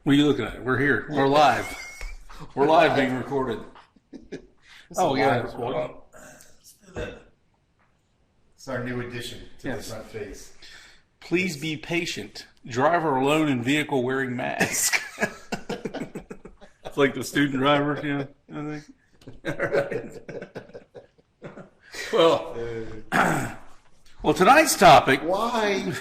What are you looking at? We're here. We're live. We're live being recorded. Oh, yeah. Let's do that. It's our new addition to the front face. Please be patient. Driver alone in vehicle wearing mask. It's like the student driver, I think. All right. Well, tonight's topic. Why?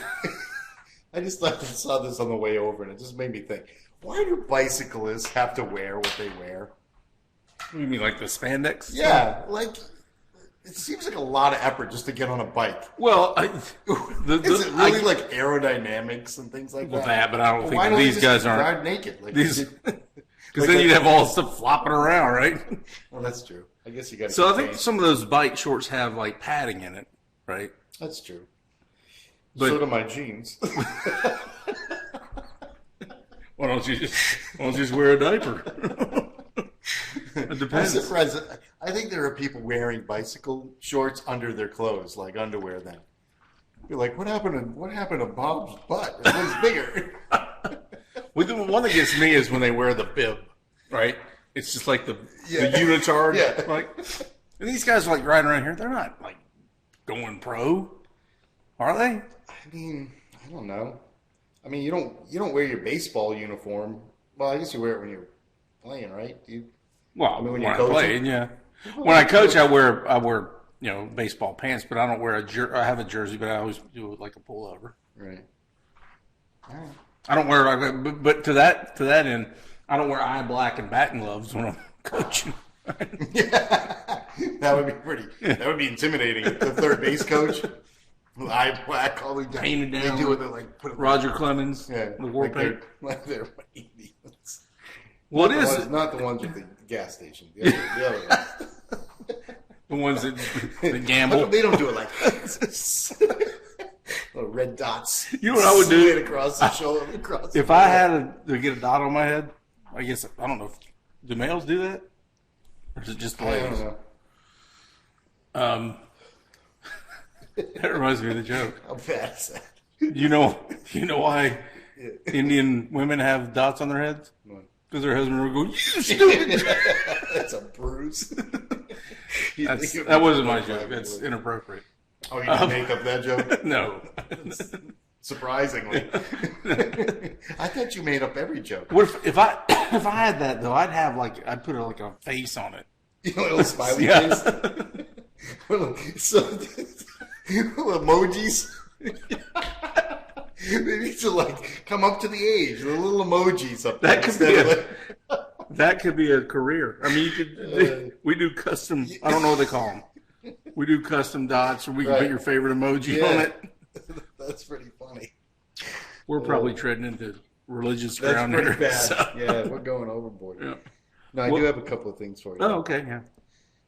I just thought I saw this on the way over, and it just made me think. Why do bicyclists have to wear what they wear? You mean like the spandex? Yeah, like it seems like a lot of effort just to get on a bike. Well, is it really like aerodynamics and things like that? Well, that, but I don't think why don't these guys drive aren't naked. Like these. Because then you'd have all the stuff flopping around, right? Well, that's true. I guess you got to. So I think some of those bike shorts have like padding in it, right? That's true. But, so do my jeans. Why don't you just wear a diaper? It depends. I'm surprised. I think there are people wearing bicycle shorts under their clothes, like underwear. Then you're like, what happened to Bob's butt? It looks bigger. Well, the one that gets me is when they wear the bib, right? It's just like the unitard. Yeah. Like, and these guys are like riding around here. They're not like going pro, are they? I mean, I don't know. I mean, you don't wear your baseball uniform. Well, I guess you wear it when you're playing, right? Well, I mean, when I play, yeah. When I coach, I wear baseball pants, but I don't wear I have a jersey, but I always do it like a pullover. Right. All right. I don't wear but to that end, I don't wear eye black and batting gloves when I'm coaching. Yeah, that would be intimidating. The third base coach, eye black, all the down. Painted down. They do it. They like put it Roger Clemens. Yeah, the war paint. Like they're idiots. What is it? Not the ones at the gas station. The other ones. The ones that gamble. They don't do it like this. Little red dots. You know what I would do? Across the shoulder. If I had to get a dot on my head, I guess, I don't know. Do males do that? Or is it just the ladies? I don't know. That reminds me of the joke. How bad is that? You know why Indian women have dots on their heads? Because their husband would go, "You stupid!" That's a bruise. That wasn't my joke. That's inappropriate. Oh, you didn't make up that joke? No. Surprisingly. I thought you made up every joke. What if I had that though? I'd put like a face on it. You know, a little smiley face. So, little emojis. They need to come up to the age. The little emojis up there. That could be a career. I mean, you could. We do custom. I don't know what they call them. We do custom dots, or we can put your favorite emoji on it. That's pretty funny. We're probably treading into religious ground here. That's pretty bad. Yeah, we're going overboard. Yeah. No, I do have a couple of things for you. Oh, okay, yeah.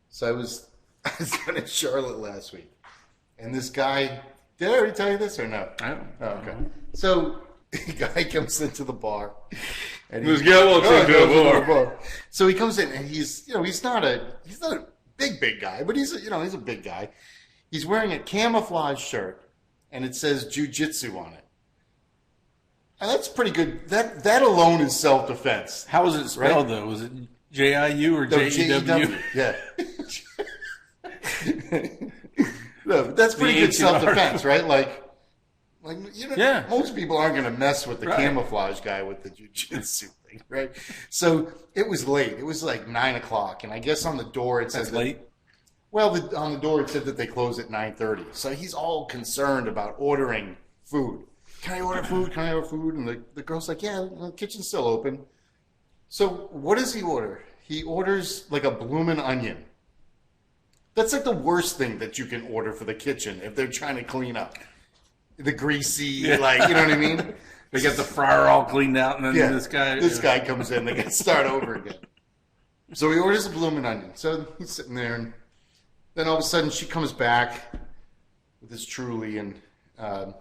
So I was down in Charlotte last week, and this guy. Did I already tell you this or no? I don't. Oh, okay. So the guy comes into the bar, and this guy walks into a bar. So he comes in, and he's not a big guy, but he's a big guy. He's wearing a camouflage shirt, and it says jiu-jitsu on it. And that's pretty good. That alone is self-defense. How was it spelled, though? Was it J-I-U or J-E-W? Yeah. No, but that's pretty good self-defense, right? Most people aren't going to mess with the camouflage guy with the jiu-jitsu thing, right? So it was late. It was like 9 o'clock, and I guess on the door it says late. Well, on the door it said that they close at 9:30. So he's all concerned about ordering food. Can I order food? Can I order food? And the girl's like, yeah, the kitchen's still open. So what does he order? He orders like a bloomin' onion. That's like the worst thing that you can order for the kitchen if they're trying to clean up. The greasy, you know what I mean? They got the fryer all cleaned out, and then this guy comes in. They got to start over again. So he orders a bloomin' onion. So he's sitting there, and then all of a sudden she comes back with this truly, and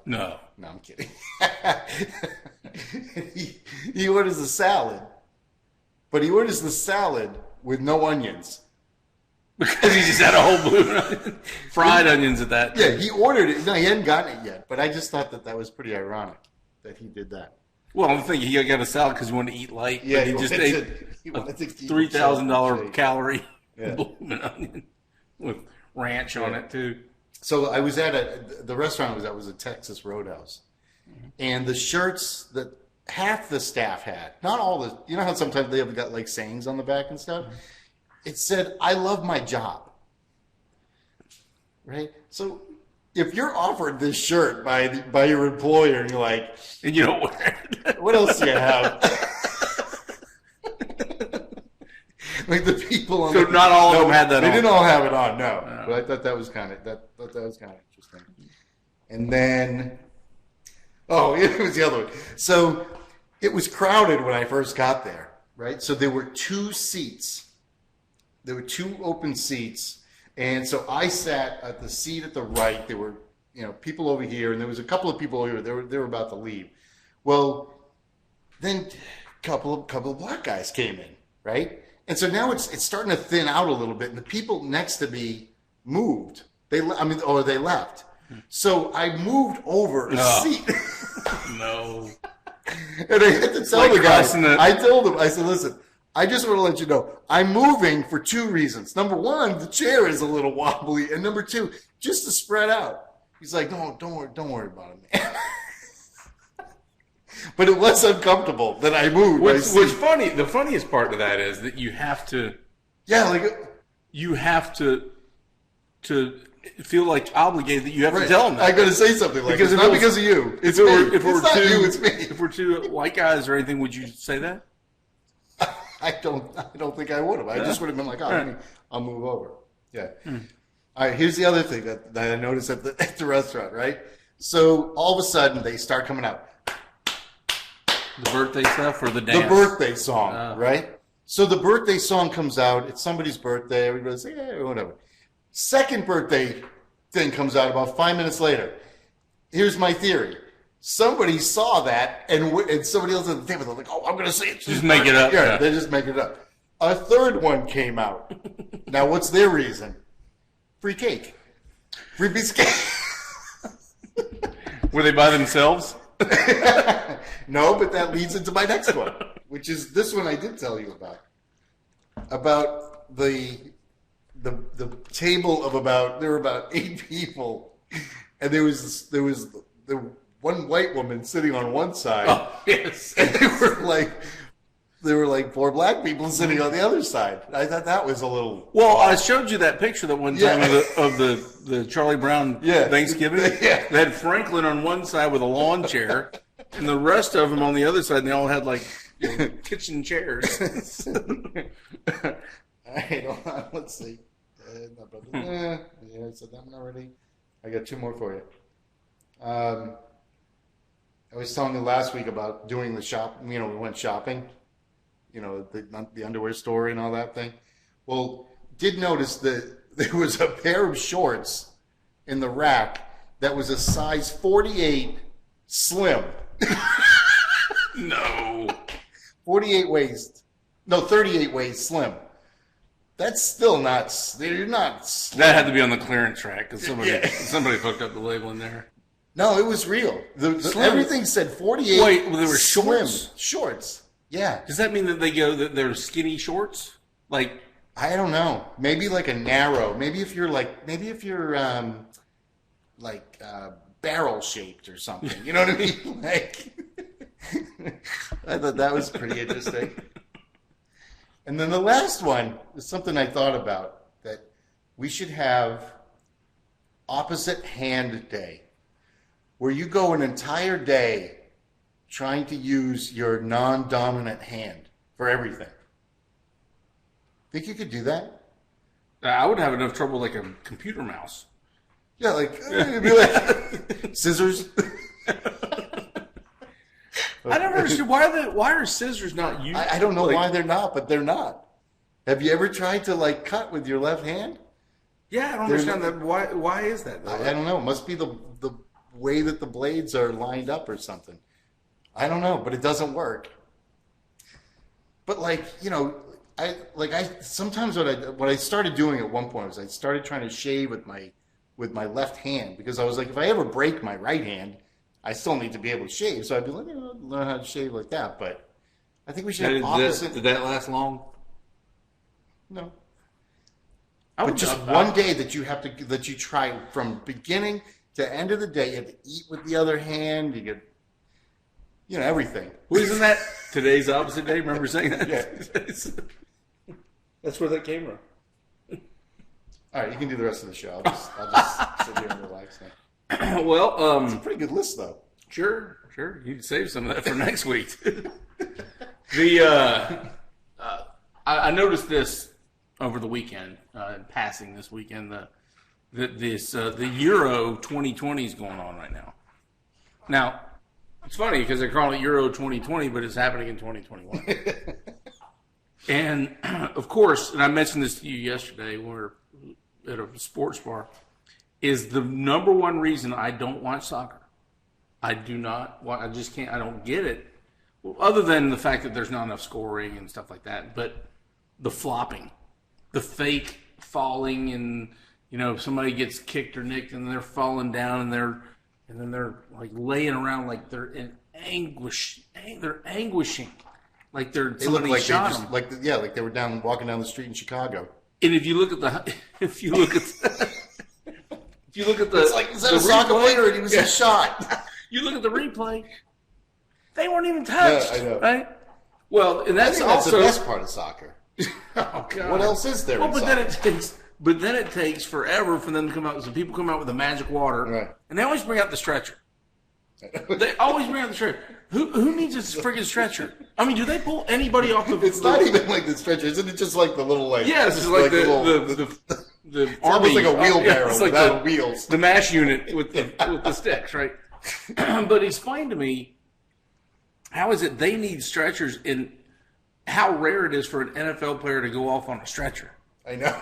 no, I'm kidding. he orders a salad, but he orders the salad with no onions. Because he just had a whole blue onion. Fried onions at that. Yeah, he ordered it. No, he hadn't gotten it yet. But I just thought that was pretty ironic that he did that. Well, I'm thinking he got a salad because he wanted to eat light. Yeah, but he just ate he wanted to keep $3,000 calorie Yeah. blooming onion with ranch on it too. So I was at the restaurant I was at was a Texas Roadhouse, and the shirts that half the staff had, not all the, you know how sometimes they have got like sayings on the back and stuff. It said, "I love my job." Right. So if you're offered this shirt by your employer, and you're like, And you don't wear it. "What else do you have?" Like the people on So not all of them had that They on. didn't all have it on, no. But I thought that was kind of interesting. And then, oh, it was the other one. So it was crowded when I first got there, right? So there were 2 seats. There were 2 open seats, and so I sat at the seat at the right. There were, people over here, and there was a couple of people over here. They were about to leave. Well, then a couple of black guys came in, right? And so now it's starting to thin out a little bit, and the people next to me moved. They left. So I moved over a seat. No. And I had to tell the guy. I told him, I said, "Listen, I just want to let you know, I'm moving for 2 reasons. Number 1, the chair is a little wobbly, and number 2, just to spread out." He's like, don't worry about it, man." But it was uncomfortable that I moved. What's funny? The funniest part of that is that you have to. Yeah, like You have to feel like obligated that you have to tell them that. I got to say something like Because it's if not it was- because of you. It's If me. it were It's not two, you. It's me. If we're 2 white guys or anything, would you say that? I don't think I would have. I just would have been like, "Oh, I'll move over." Yeah. All right. Here's the other thing that I noticed at the restaurant. Right. So all of a sudden they start coming out The birthday stuff or the dance? the birthday song. Right. So the birthday song comes out. It's somebody's birthday. Everybody's like, "Yeah, whatever." Second birthday thing comes out about 5 minutes later. Here's my theory. Somebody saw that, and somebody else at the table, they're like, "Oh, I'm going to say it." Just make it up. Yeah, they just make it up. A third one came out. Now, what's their reason? Free cake. Free piece of cake. Were they by themselves? No, but that leads into my next one, which is this one I did tell you about. About the table of there were about 8 people, and there was the one white woman sitting on one side. Oh, yes. And there were like 4 black people sitting on the other side. I thought that was a little. Well, I showed you that picture that one time of the Charlie Brown Thanksgiving. Yeah. They had Franklin on one side with a lawn chair, and the rest of them on the other side, and they all had like kitchen chairs. All right, hold on. Let's see. Yeah, I said that one already. I got 2 more for you. I was telling you last week about doing the shop. We went shopping. The underwear store and all that thing. Well, did notice that there was a pair of shorts in the rack that was a size 48 slim. No. 48 waist. No, 38 waist slim. That's still not. They're not. Slim. That had to be on the clearance rack because somebody hooked up the label in there. No, it was real. Everything said 48. Wait, well, they were slim shorts? shorts. Yeah. Does that mean that that they're skinny shorts? Like, I don't know. Maybe like a narrow. Maybe if you're barrel shaped or something. You know what I mean? Like, I thought that was pretty interesting. And then the last one is something I thought about, that we should have opposite hand day, where you go an entire day trying to use your non-dominant hand for everything. Think you could do that? I would have enough trouble like a computer mouse. Yeah, like, it'd be like scissors. I never understood why are scissors not used? I don't know why they're not, but they're not. Have you ever tried to like cut with your left hand? Yeah, I don't understand that. Why is that? I don't know. It must be the way that the blades are lined up or something. I don't know, but it doesn't work. But I sometimes what I started doing at one point was I started trying to shave with my left hand, because I was like, if I ever break my right hand, I still need to be able to shave. So I'd be like, learn how to shave like that. But I think we should have opposite. Did that last long? No. But just one day that you try from beginning to end of the day. You have to eat with the other hand. You get, everything. Well, isn't that today's opposite day? Remember saying that? Yeah. That's where that came from. All right, you can do the rest of the show. I'll just sit here and relax now. Well, it's a pretty good list, though. Sure. You can save some of that for next week. I noticed this over the weekend, in passing this weekend, the Euro 2020 is going on right now. Now, it's funny because they're calling it Euro 2020, but it's happening in 2021. And, of course, and I mentioned this to you yesterday, we're at a sports bar, is the number one reason I don't watch soccer. I just can't, I don't get it. Well, other than the fact that there's not enough scoring and stuff like that, but the flopping, the fake falling, and somebody gets kicked or nicked and they're falling down and then they're like laying around like they're in anguish. They're anguishing, like they look like shot them. Like they were walking down the street in Chicago. And if you look at the, it's like, is that a soccer player and he was a shot? You look at the replay, they weren't even touched. Yeah, I know. Right? Well, and that's the best part of soccer. Oh, God. What else is there? Well, but then it takes forever for them to come out. So people come out with the magic water, right? And they always bring out the stretcher. They always bring out the stretcher. Who needs this freaking stretcher? I mean, do they pull anybody off the? It's not even like the stretcher, isn't it? Just like the little Yeah, it's just like the it's almost like a wheelbarrow without wheels. The mash unit with the sticks, right? But explain to me, how is it they need stretchers, and how rare it is for an NFL player to go off on a stretcher? I know.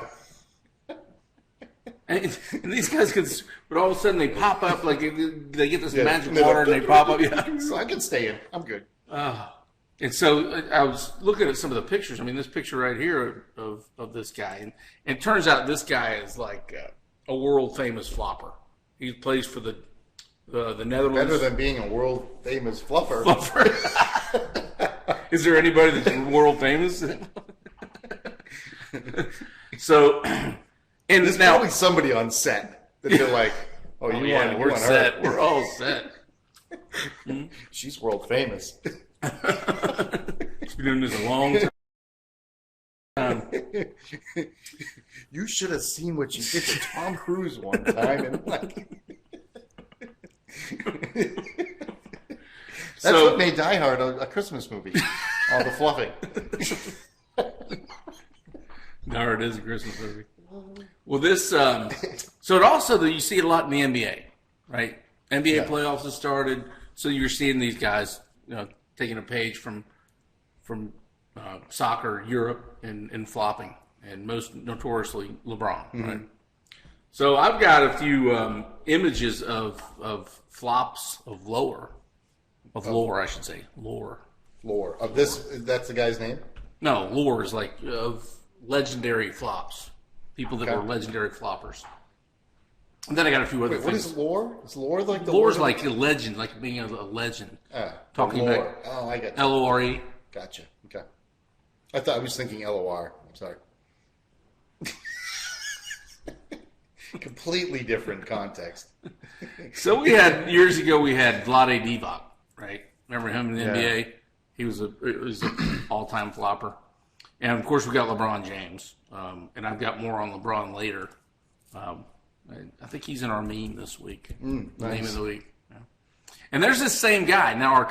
And these guys but all of a sudden they pop up, like they get this magic water and they pop up. Yeah. So I can stay in. I'm good. And so I was looking at some of the pictures. I mean, this picture right here of this guy. And it turns out this guy is like a world famous flopper. He plays for the Netherlands. Better than being a world famous fluffer. Is there anybody that's world famous? So, and there's probably somebody on set that they're like, we're set. We're all set. She's world famous. She's been doing this a long time. You should have seen what she did to Tom Cruise one time, and that's what made Die Hard a Christmas movie. All the fluffing. Die Hard is a Christmas movie. Well, this so it also you see it a lot in the NBA, right? NBA playoffs have started, so you're seeing these guys, taking a page from soccer, Europe, and flopping, and most notoriously LeBron, right? So I've got a few images of flops of lore, I should say, lore of this. That's the guy's name. No, lore is like of legendary flops, people that were legendary floppers. And then I got a few other things. What is lore? Is lore like the lore's like a legend, like being a legend. Talking lore. About I get LORE. Gotcha. Okay. I was thinking LOR. I'm sorry. Completely different context. So years ago we had Vlade Divac, right? Remember him in the NBA? He was an all-time flopper. And of course we got LeBron James. And I've got more on LeBron later. I think he's in our meme this week. Nice. Name of the week. Yeah. And there's this same guy. Now our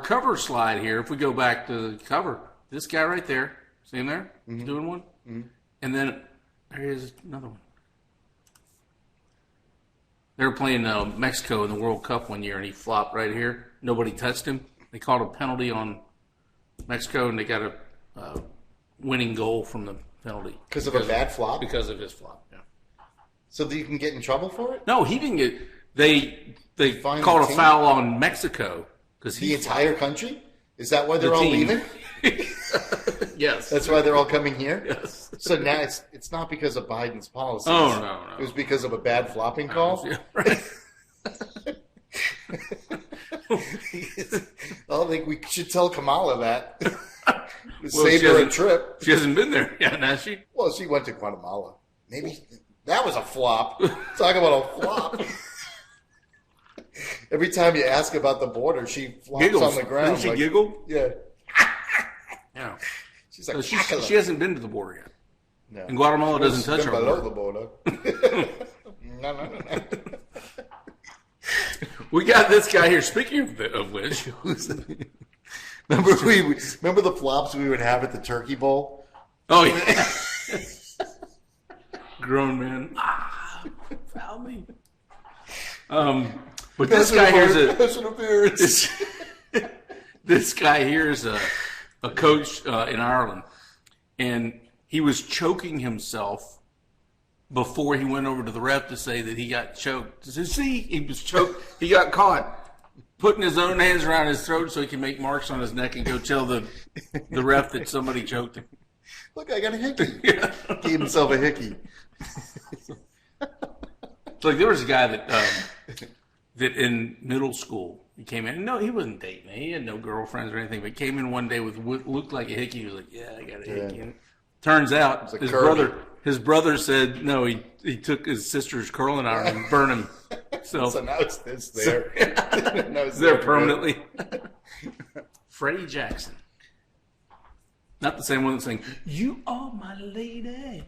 cover slide here, if we go back to the cover, this guy right there, see him there? He's doing one. And then there is another one. They were playing Mexico in the World Cup one year, and he flopped right here. Nobody touched him. They called a penalty on Mexico, and they got a winning goal from the penalty. Because of a bad flop? Because of his flop, yeah. So that you can get in trouble for it? No, he didn't get. They called a foul on Mexico because the entire country. Is that why they're all leaving? Yes, that's why they're all coming here. Yes. So now it's not because of Biden's policies. Oh no. It was because of a bad flopping call. Yeah, right. I think we should tell Kamala that. Well, Save her a trip. She hasn't been there yet, has she? Well, she went to Guatemala. Maybe that was a flop. Talk about a flop. Every time you ask about the border, she flops Giggles. on the ground. Doesn't she giggle? Yeah. Yeah. She's like, So she hasn't been to the border yet. no. And Guatemala doesn't touch our below border. the border. No. We got this guy here. Speaking of which, Remember the flops we would have at the Turkey Bowl? oh yeah, grown man. Foul me. But this guy here's this guy here is a coach in Ireland, and he was choking himself before he went over to the ref to say that he got choked. See, he was choked. He got caught putting his own hands around his throat so he can make marks on his neck and go tell the ref that somebody choked him. Look, I got a hickey. Gave himself a hickey. It's like there was a guy that in middle school, he came in. No, he wasn't dating. He had no girlfriends or anything, but came in one day with what looked like a hickey. He was like, yeah, I got a hickey. And turns out his brother said, no, he took his sister's curling iron and burned him. So now it's there. Now it's there permanently. Freddie Jackson. Not the same one that's saying, you are my lady.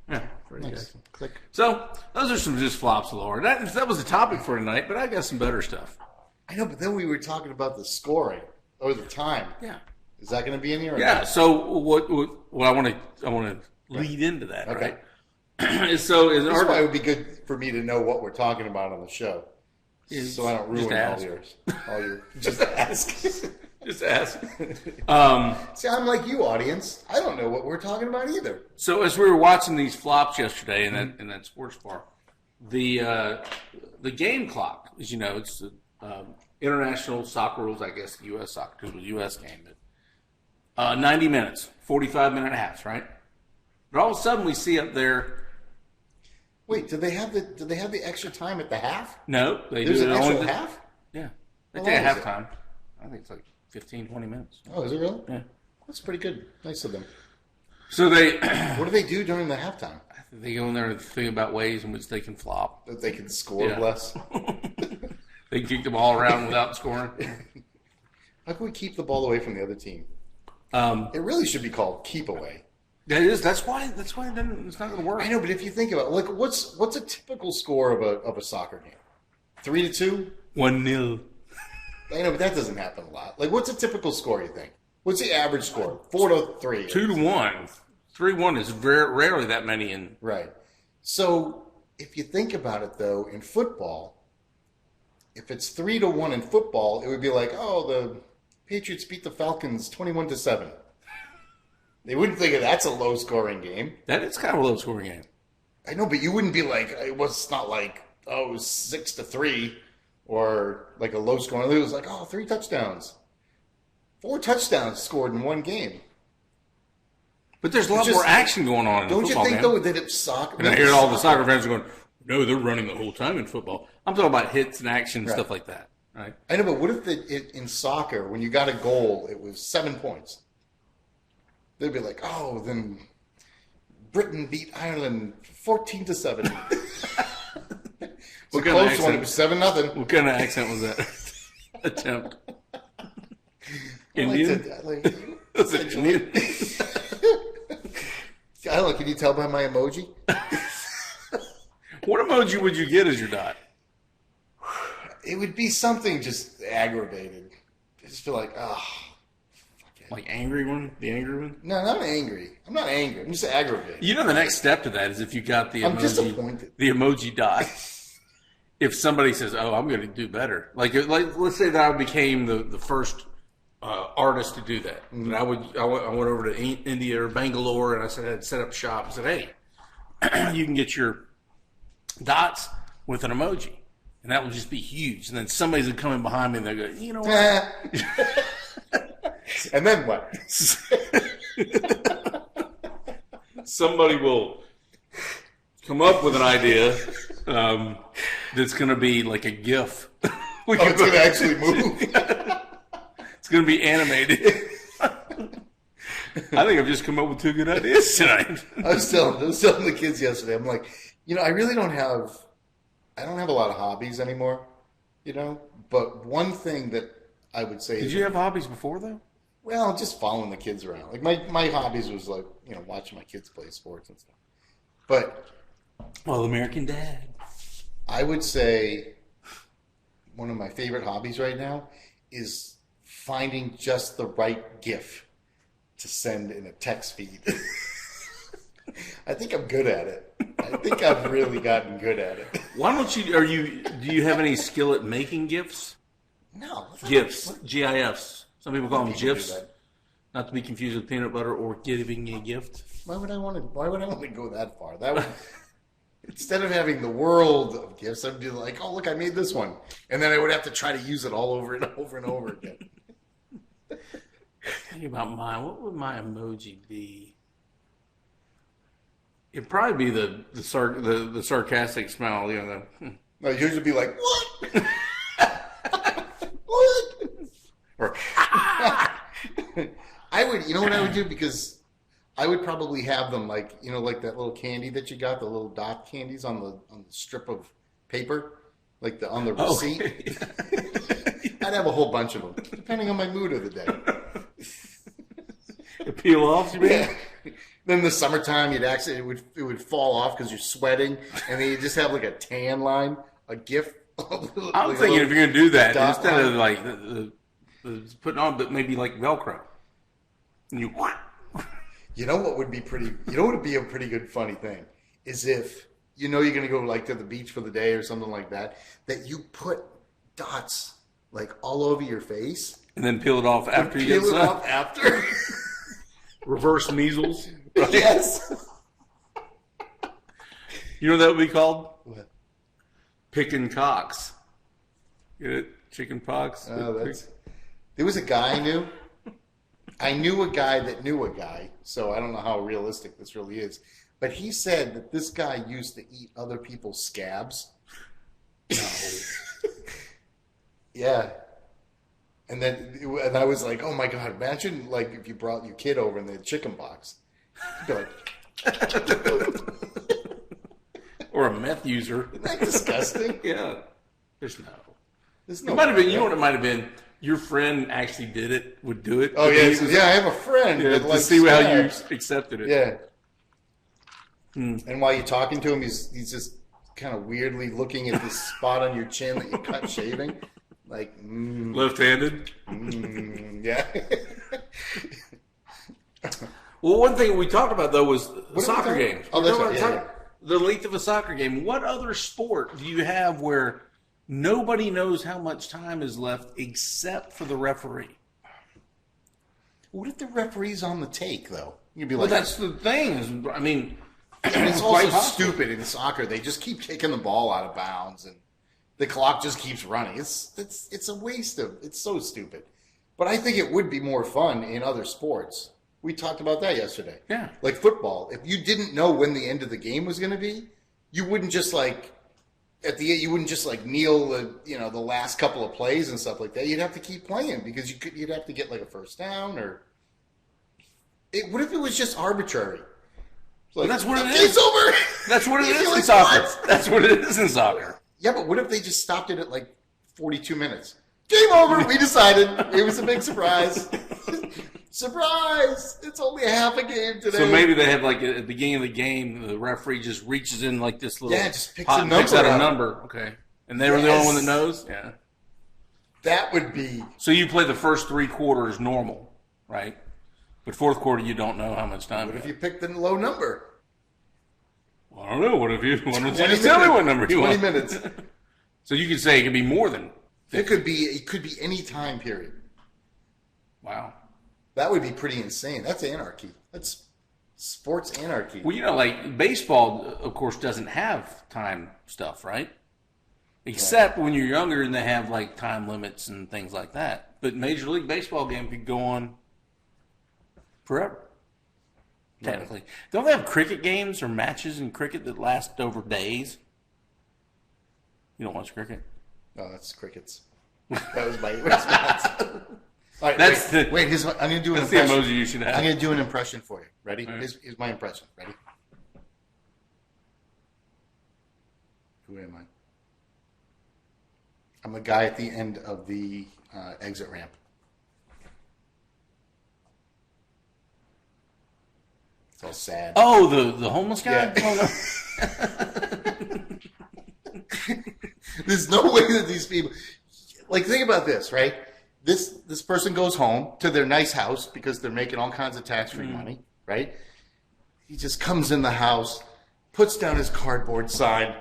Yeah, Freddie Jackson. Click. So those are some just flops, Lord. That was the topic for tonight, but I got some better stuff. I know, but then we were talking about the scoring or the time. Yeah. Is that going to be in here? Or Yeah. not? So what I want to lead into that, Okay. right? So This is why it would be good for me to know what we're talking about on the show, so I don't ruin all your. Just ask. Just ask. See, I'm like you, audience. I don't know what we're talking about either. So as we were watching these flops yesterday in that sports bar, the game clock, as you know, it's the international soccer rules, I guess, U.S. soccer, because it was a U.S. game. But 90 minutes, 45-minute halves, right? But all of a sudden we see up there. Wait, do they have the extra time at the half? No, they There's do an it extra only half? Yeah, they How take a long is it? halftime. I think it's like 15, 20 minutes. Oh, is it really? Yeah. That's pretty good. Nice of them. So they What do they do during the halftime? they go in there and think about ways in which they can flop. That they can score Yeah. less? They can kick the ball around without scoring. How can we keep the ball away from the other team? It really should be called keep away. That is. That's why it doesn't, it's not going to work. I know, but if you think about it, like what's a typical score of a soccer game? 3-2? 1-0. I know, but that doesn't happen a lot. Like, what's a typical score, you think? What's the average score? 4-3. 2-1. 3-1 is very rarely that many in. Right. So, if you think about it, though, in football, if it's 3-1 in football, it would be like, oh, the Patriots beat the Falcons 21-7. They wouldn't think of that's a low-scoring game. That is kind of a low scoring game. I know, but you wouldn't be like, it's not like, oh, 6-3 or like a low-scoring. It was like, oh, 3 touchdowns. 4 touchdowns scored in one game. But there's a lot more action going on in Don't football, you think, man. though, that it's soccer? And I hear all the soccer fans are going, no, they're running the whole time in football. I'm talking about hits and action and stuff like that. Right? I know, but what if in soccer, when you got a goal, it was 7 points? They'd be like, oh, then Britain beat Ireland 14-7. It's a close one. It was 7-0. What kind of accent was that? Attempt. Indian? Was it Indian? I don't know. Can you tell by my emoji? What emoji would you get as your dot? It would be something just aggravated. I just feel like, Like angry one? The angry one? No, not angry. I'm not angry. I'm just aggravated. You know, the next step to that is if you got the emoji, I'm disappointed. The emoji dot. If somebody says, "Oh, I'm going to do better," like let's say that I became the first artist to do that, and I went over to India or Bangalore, and I said I'd set up shop. I said, "Hey, you can get your dots with an emoji, and that will just be huge." And then somebody's gonna come in behind me, and they go, "You know what?" And then what? Somebody will come up with an idea That's going to be like a GIF. Oh, it's going to actually move. It's going to be animated. I think I've just come up with 2 good ideas tonight. I was telling the kids yesterday. I'm like, I really don't have a lot of hobbies anymore. But one thing that I would say Did you have hobbies before though? Well, just following the kids around. Like my hobbies was like, watching my kids play sports and stuff. But American Dad. I would say one of my favorite hobbies right now is finding just the right GIF to send in a text feed. I think I'm good at it. I think I've really gotten good at it. Why don't you? Do you have any skill at making GIFs? No. GIFs, GIFs. Some people call them People do GIFs. that. Not to be confused with peanut butter or giving a gift. Why would I want to go that far? That would, instead of having the world of gifts, I'd be like, oh look, I made this one, and then I would have to try to use it all over and over and over again. Think about mine. What would my emoji be? It'd probably be the sarcastic smile. No, yours would be like, what? What? Or I would, what I would do, because I would probably have them like, like that little candy that you got, the little dot candies on the strip of paper, like on the receipt. Okay. I'd have a whole bunch of them, depending on my mood of the day. Peel off, you mean? Yeah. Then the summertime, it would fall off because you're sweating, and then you just have like a tan line, a GIF. I'm thinking if you're going to do that, instead of like the putting on, but maybe like Velcro. And you know what would be a pretty good funny thing is if you're going to go like to the beach for the day or something like that you put dots like all over your face and then peel it off after you get peel it sun. off after. Reverse measles. Right? Yes. You know what that would be called? What? Picking cocks. Get it? Chicken pox. Oh, there was a guy I knew. I knew a guy that knew a guy, so I don't know how realistic this really is. But he said that this guy used to eat other people's scabs. No. Yeah. And I was like, oh my God, imagine like if you brought your kid over and they had chicken pox. You'd be like, Or a meth user. isn't that disgusting? Yeah. There's no. No It might have been, what it might have been? Your friend actually would do it. Oh, yeah. Yeah, I have a friend that to likes see how you scabs. accepted it. Yeah. And while you're talking to him, he's just kind of weirdly looking at this spot on your chin that you cut shaving. Like, Left-handed? Yeah. Well, one thing we talked about, though, was soccer games. Oh, that's right. Yeah. The length of a soccer game. What other sport do you have where nobody knows how much time is left except for the referee? What if the referee's on the take, though? You'd be Well, like, that's the thing. I mean, it's quite also possible. stupid in soccer. They just keep kicking the ball out of bounds, and the clock just keeps running. It's a waste of. It's so stupid. But I think it would be more fun in other sports. We talked about that yesterday. Yeah. Like football. If you didn't know when the end of the game was going to be, you wouldn't just like at the end. You wouldn't just like kneel the last couple of plays and stuff like that. You'd have to keep playing because you'd have to get like a first down or. What if it was just arbitrary? Like, that's what it It's is. over. That's what it You'd be is in like, soccer. "What?" That's what it is in soccer. Yeah, but what if they just stopped it at like 42 minutes? Game over. We decided. It was a big surprise. Surprise! It's only half a game today. So maybe they have like at the beginning of the game, the referee just reaches in like this little just picks pot a and number picks out a out. number. Okay, and they were the only one that knows. Yeah. That would be. So you play the first 3 quarters normal, right? But fourth quarter, you don't know how much time. What if you picked the low number? Well, I don't know. What if you? Why don't you 20 just tell me what number you 20 want? minutes. So you could say it could be more than. It could be any time period. Wow. That would be pretty insane. That's anarchy. That's sports anarchy. Well, like baseball, of course, doesn't have time stuff, right? Except when you're younger and they have like time limits and things like that. But Major League Baseball game could go on forever. Technically, don't they have cricket games or matches in cricket that last over days? You don't watch cricket? No, that's crickets. That was my response. All right, That's wait. I'm going to do an that's the impression. emoji you should have. I'm going to do an impression for you. Ready? All right. Here's my impression. Ready? Who am I? I'm the guy at the end of the exit ramp. It's all sad. Oh, the homeless guy? Yeah. Oh, no. There's no way that these people, like, think about this, right? This person goes home to their nice house because they're making all kinds of tax-free money, right? He just comes in the house, puts down his cardboard sign,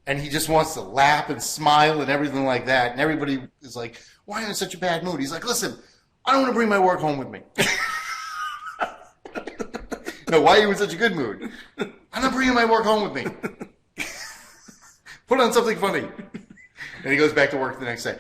and he just wants to laugh and smile and everything like that. And everybody is like, why are you in such a bad mood? He's like, listen, I don't want to bring my work home with me. No, why are you in such a good mood? I'm not bringing my work home with me. Put on something funny. And he goes back to work the next day.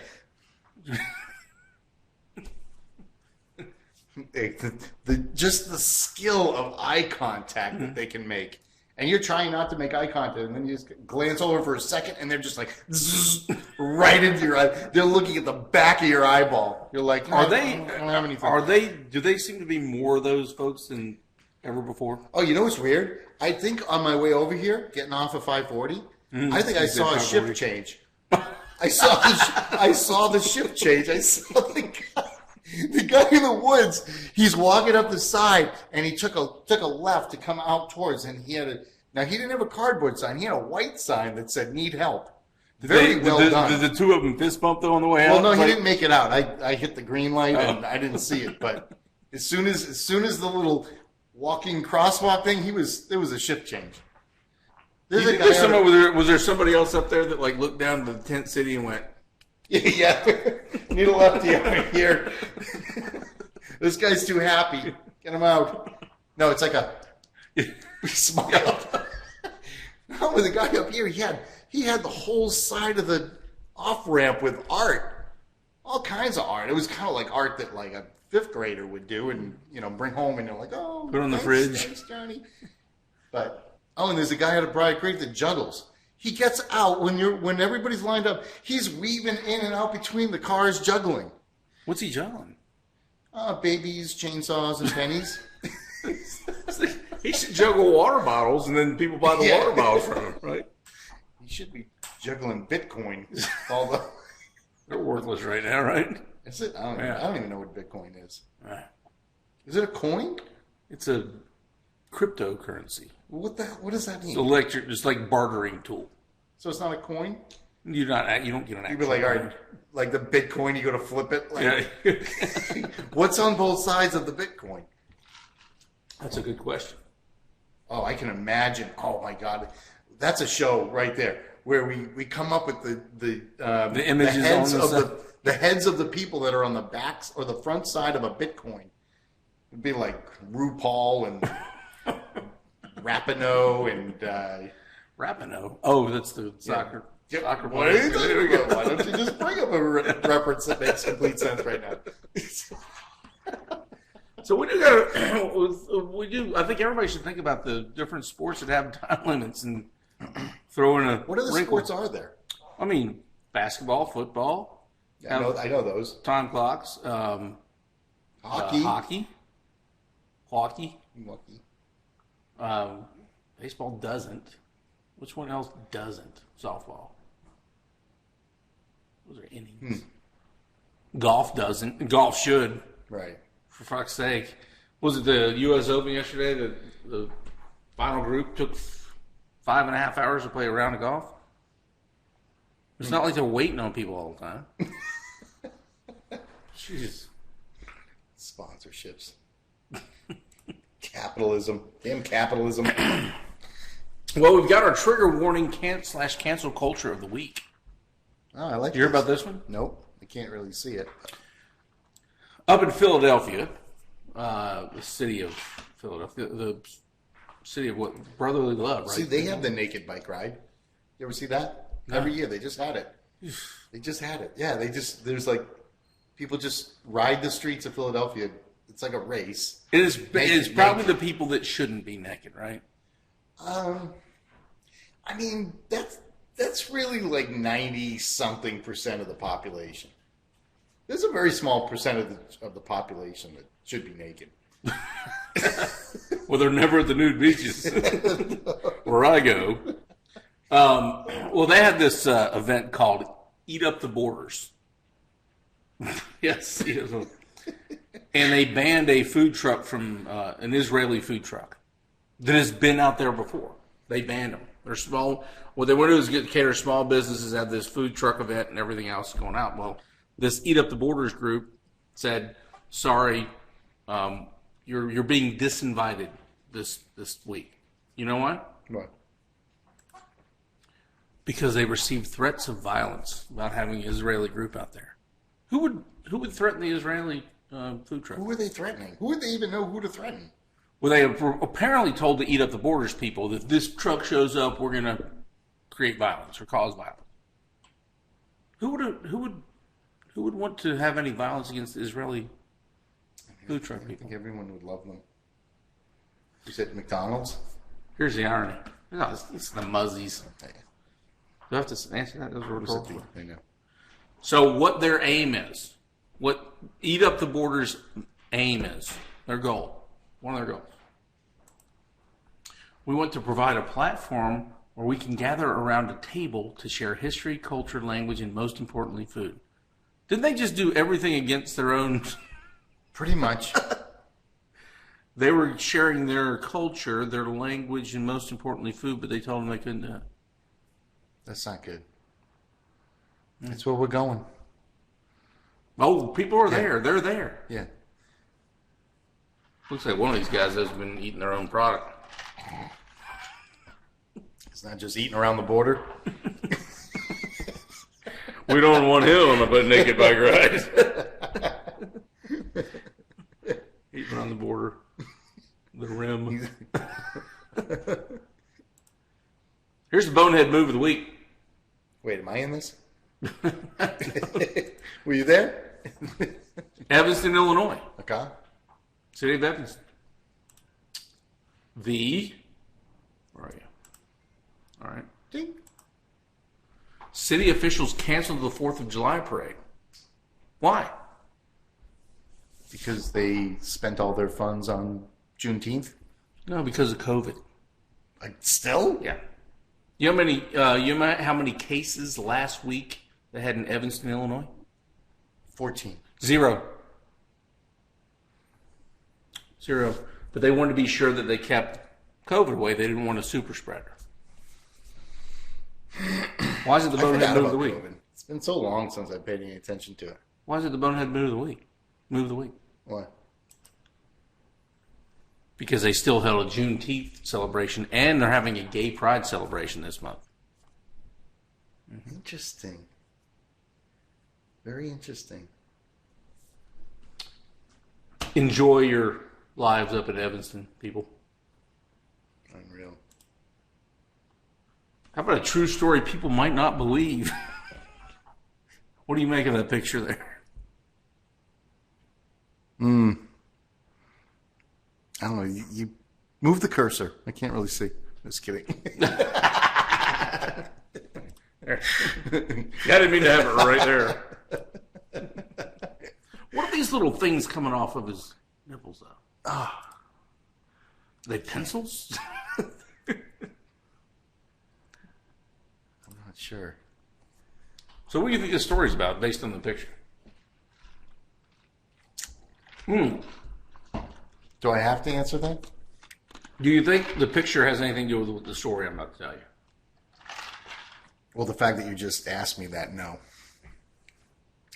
Just the skill of eye contact that they can make. And you're trying not to make eye contact, and then you just glance over for a second, and they're just like, zzz, right into your eye. They're looking at the back of your eyeball. You're like, no, I don't have anything. Do they seem to be more of those folks than ever before? Oh, you know what's weird? I think on my way over here, getting off of 540, I think I saw a shift change. I saw the shift change. I saw the guy in the woods. He's walking up the side, and he took a left to come out towards, and he didn't have a cardboard sign. He had a white sign that said "Need help." Very well done. Did the two of them fist bump though on the way out? Well, no, he didn't make it out. I hit the green light and I didn't see it. But as soon as the little walking crosswalk thing, there was a shift change. Was there somebody else up there that like looked down to the tent city and went, yeah, need a lefty over here. This guy's too happy. Get him out. No, it's like a smile. No, the guy up here, he had the whole side of the off ramp with art, all kinds of art. It was kind of like art that like a fifth grader would do, and bring home, and you're like, oh, put on the fridge. Thanks, Johnny. But and there's a guy out of Bride Creek that juggles. He gets out when everybody's lined up. He's weaving in and out between the cars, juggling. What's he juggling? Babies, chainsaws, and pennies. He should juggle water bottles, and then people buy the water bottles from him, right? He should be juggling Bitcoin. They're worthless right now, right? Is it? I don't even know what Bitcoin is. Right. Is it a coin? It's a cryptocurrency. What does that mean? It's like bartering tool. So it's not a coin? You don't get an actual You'd be like, all right, like the Bitcoin, you go to flip it. Like, yeah. What's on both sides of the Bitcoin? That's a good question. Oh, I can imagine. Oh my God, that's a show right there where we come up with the images the heads of the people that are on the backs or the front side of a Bitcoin. It'd be like RuPaul and Rapinoe and Rapinoe. Oh, that's the soccer. Yeah. Soccer What are you talking about? Why don't you just bring up a reference that makes complete sense right now? So we do. I think everybody should think about the different sports that have time limits and throw in a. What other sports are there? I mean, basketball, football. Yeah, I know those. Time clocks. Hockey. Hockey. Baseball doesn't. Which one else doesn't? Softball. Those are innings. Golf doesn't. Golf should. Right. For fuck's sake. Was it the U.S. Open yesterday? The final group took 5.5 hours to play a round of golf? It's not like they're waiting on people all the time. Jeez. Sponsorships. Capitalism. Damn capitalism. Well, we've got our trigger warning /cancel culture of the week. Oh, I like. You hear about this one? Nope, I can't really see it. Up in Philadelphia, the city of Philadelphia, the city of what? Brotherly love, right? See, they have the naked bike ride. You ever see that? No. Every year they just had it. Yeah, there's like people just ride the streets of Philadelphia. It's like a race. It is probably the people that shouldn't be naked, right? I mean, that's That's really like 90-something% of the population. There's a very small percent of the population that should be naked. Well, they're never at the nude beaches where I go. Well, they had this event called Eat Up the Borders. Yes. And they banned a food truck from an Israeli food truck that has been out there before. They banned them. They're small. What they want to do is cater small businesses, have this food truck event and everything else going out. Well, this Eat Up the Borders group said, sorry, you're being disinvited this week. You know why? What? Because they received threats of violence about having an Israeli group out there. Who would threaten the Israeli food truck? Who were they threatening? Who would they even know who to threaten? Well, they were apparently told to Eat Up the Borders people that if this truck shows up, we're going to create violence or cause violence. Who would want to have any violence against the Israeli food truck people? I think everyone would love them. You said McDonald's? Here's the irony. No, it's the Muzzies. Do I have to answer that? Those were I know. So what their aim is, what Eat Up the Borders' aim is, their goal, one of their goals. We want to provide a platform where we can gather around a table to share history, culture, language, and most importantly, food. Didn't they just do everything against their own? Pretty much. They were sharing their culture, their language, and most importantly, food, but they told them they couldn't do it. That's not good. That's where we're going. Oh, people are there. They're there. Yeah. Looks like one of these guys has been eating their own product. It's not just eating around the border. We don't want him on the butt naked bike ride. Eating on the border. The rim. Here's the Bonehead move of the week. Wait, am I in this? Were you there? Evanston, Illinois. Okay. City of Evanston. Where are you? All right. Ding. City officials canceled the 4th of July parade. Why? Because they spent all their funds on Juneteenth? No, because of COVID. Like, still? Yeah. You know how many cases last week they had in Evanston, Illinois? 14. 0. But they wanted to be sure that they kept COVID away. They didn't want a super spreader. Why is it the Bonehead move of the week? COVID. It's been so long since I paid any attention to it. Why is it the Bonehead move of the week? Move of the week. Why? Because they still held a Juneteenth celebration, and they're having a gay pride celebration this month. Interesting. Very interesting. Enjoy your lives up in Evanston, people. Unreal. How about a true story people might not believe? What do you make of that picture there? I don't know. You move the cursor. I can't really see. Just kidding. I didn't mean to have it right there. What are these little things coming off of his nipples, though? Are they pencils? I'm not sure. So what do you think this story's about, based on the picture? Do I have to answer that? Do you think the picture has anything to do with the story I'm about to tell you? Well, the fact that you just asked me that, no.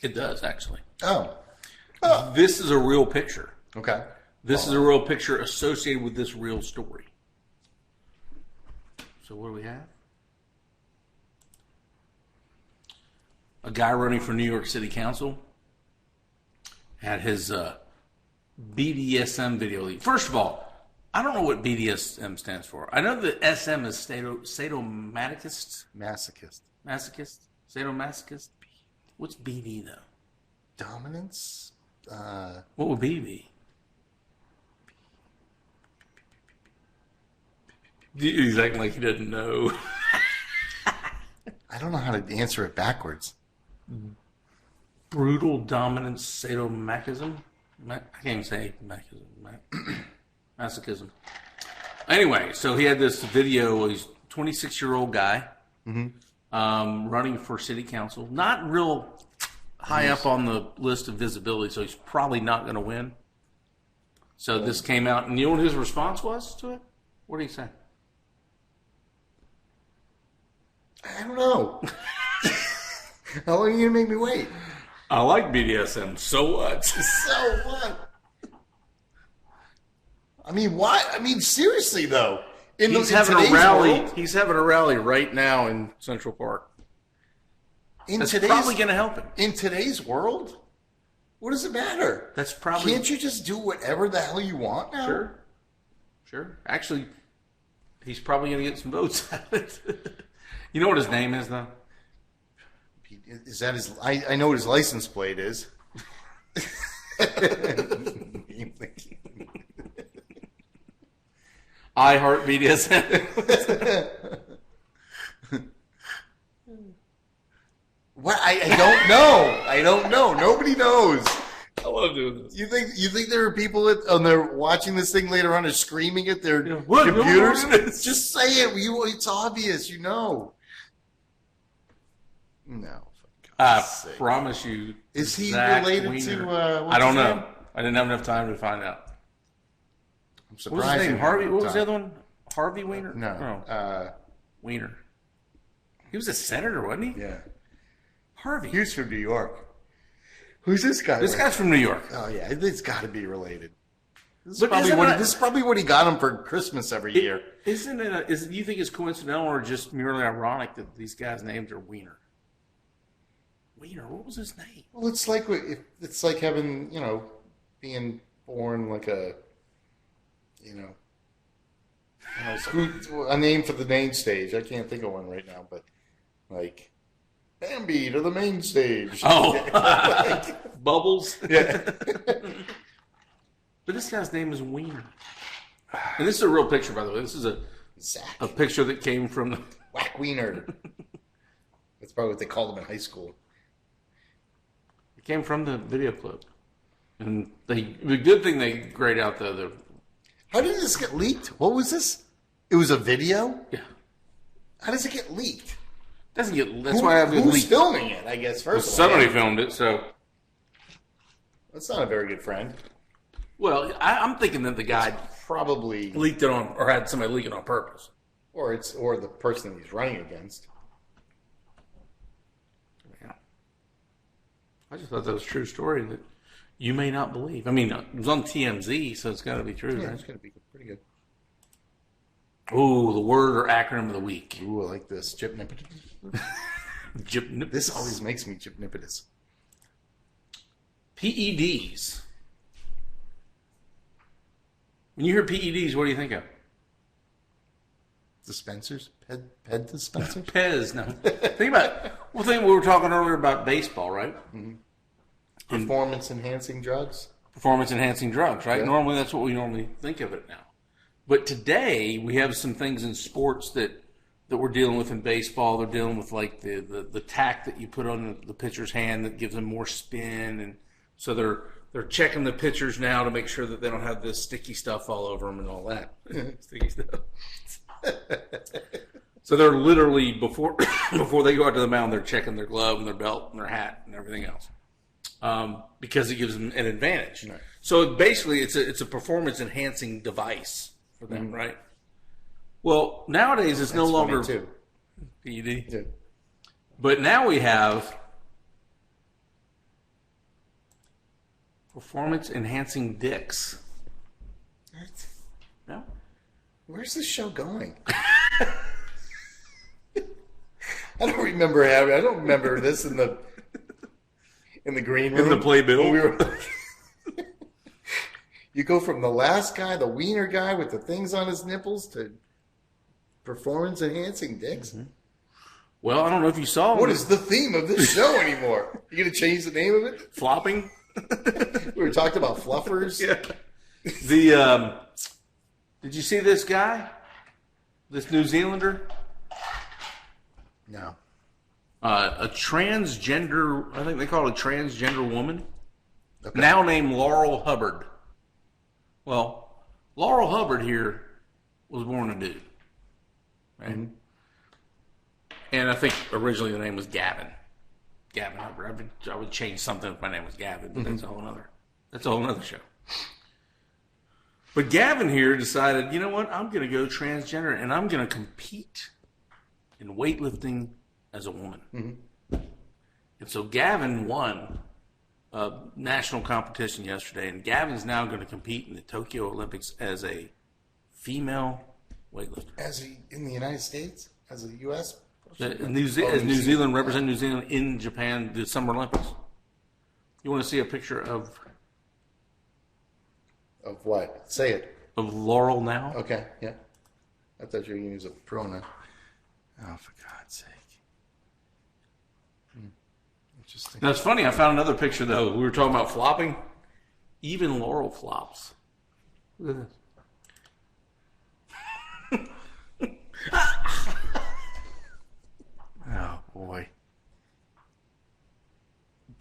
It does, actually. Oh. This is a real picture. Okay. This is a real picture associated with this real story. So what do we have? A guy running for New York City Council had his BDSM video leak. First of all, I don't know what BDSM stands for. I know that SM is sadomasochist. Masochist? Sadomasochist? What's BD, though? Dominance? What would BD be? He's acting like he doesn't know. I don't know how to answer it backwards. Brutal dominant sadomasochism. I can't even say masochism. Anyway, so he had this video. He's a 26-year-old guy running for city council. Not real high up on the list of visibility, so he's probably not going to win. So this came out, and you know what his response was to it? What did he say? I don't know. How long are you going to make me wait? I like BDSM. So what? So what? I mean, why? I mean, seriously, though. He's having a rally. He's having a rally right now in Central Park. That's probably going to help him. In today's world? What does it matter? That's probably... Can't you just do whatever the hell you want now? Sure. Actually, he's probably going to get some votes out of it. You know what his name is, though? Is that his... I know what his license plate is. I heart BDSM. What? I don't know. I don't know. Nobody knows. I love doing this. You think there are people that they're watching this thing later on and screaming at their computers? Just say it. It's obvious. You know. No. I promise you. Is he related to? I don't know. I didn't have enough time to find out. I'm surprised. What was his name? Harvey. What was the other one? Harvey Wiener? No. Wiener. He was a senator, wasn't he? Yeah. Harvey. He's from New York. Who's this guy? This guy's from New York. Oh yeah, it's got to be related. This is probably what he got him for Christmas every year. Isn't it? Do you think it's coincidental or just merely ironic that these guys' names are Wiener? Wiener. What was his name? Well, it's like having being born like a a name for the main stage. I can't think of one right now, but like Bambi to the main stage. Oh, Bubbles. Yeah. But this guy's name is Wiener, and this is a real picture, by the way. This is a picture that came from the Whack Wiener. That's probably what they called him in high school. It came from the video clip, and the good thing they grayed out the. How did this get leaked? What was this? It was a video? Yeah. How does it get leaked? That's why I have it leaked. Who's filming it, I guess, first of all. Somebody filmed it, so. That's not a very good friend. Well, I'm thinking that the guy probably leaked it on, or had somebody leak it on purpose. Or the person he's running against. Yeah. I just thought that was a true story that you may not believe. I mean, it was on TMZ, so it's got to be true, Yeah, right? it's going to be pretty good. Ooh, the word or acronym of the week. Ooh, I like this. Gypnipidus. Gypnipidus. This always makes me gypnipidus. PEDs. When you hear PEDs, what do you think of? Dispensers? Ped dispensers? Pez, no. Think about it. We were talking earlier about baseball, right? Mm-hmm. Performance-enhancing drugs? Performance-enhancing drugs, right? Yeah. Normally, that's what we normally think of it now. But today, we have some things in sports that we're dealing with in baseball. They're dealing with, like, the tack that you put on the pitcher's hand that gives them more spin. And so they're checking the pitchers now to make sure that they don't have this sticky stuff all over them and all that. Sticky stuff. So they're literally, before they go out to the mound, they're checking their glove and their belt and their hat and everything else. Because it gives them an advantage. Right. So basically, it's a performance-enhancing device for them, right? Well, nowadays it's no longer too. PED. Yeah. But now we have performance-enhancing dicks. What? No? Where's this show going? I don't remember this in the green room. In the playbill. You go from the last guy, the wiener guy with the things on his nipples, to performance-enhancing dicks. Mm-hmm. Well, I don't know if you saw. What is the theme of this show anymore? You going to change the name of it? Flopping? We were talking about fluffers. Yeah. Did you see this guy? This New Zealander? No. a transgender, I think they call it a transgender woman, Okay. now named Laurel Hubbard. Well, Laurel Hubbard here was born a dude, right? Mm-hmm. And I think originally the name was Gavin. Gavin Hubbard. I would change something if my name was Gavin, but that's a whole nother show. But Gavin here decided, you know what? I'm going to go transgender and I'm going to compete in weightlifting as a woman. Mm-hmm. And so Gavin won a national competition yesterday, and Gavin's now going to compete in the Tokyo Olympics as a female weightlifter. In the United States? As a U.S.? New Zealand represent New Zealand in Japan, the Summer Olympics. You want to see a picture of what? Say it. Of Laurel now? Okay, yeah. I thought you were going to use a pronoun. Oh, for God's sake. Interesting. That's funny. I found another picture, though. We were talking about flopping. Even Laurel flops. Look at this. Oh, boy.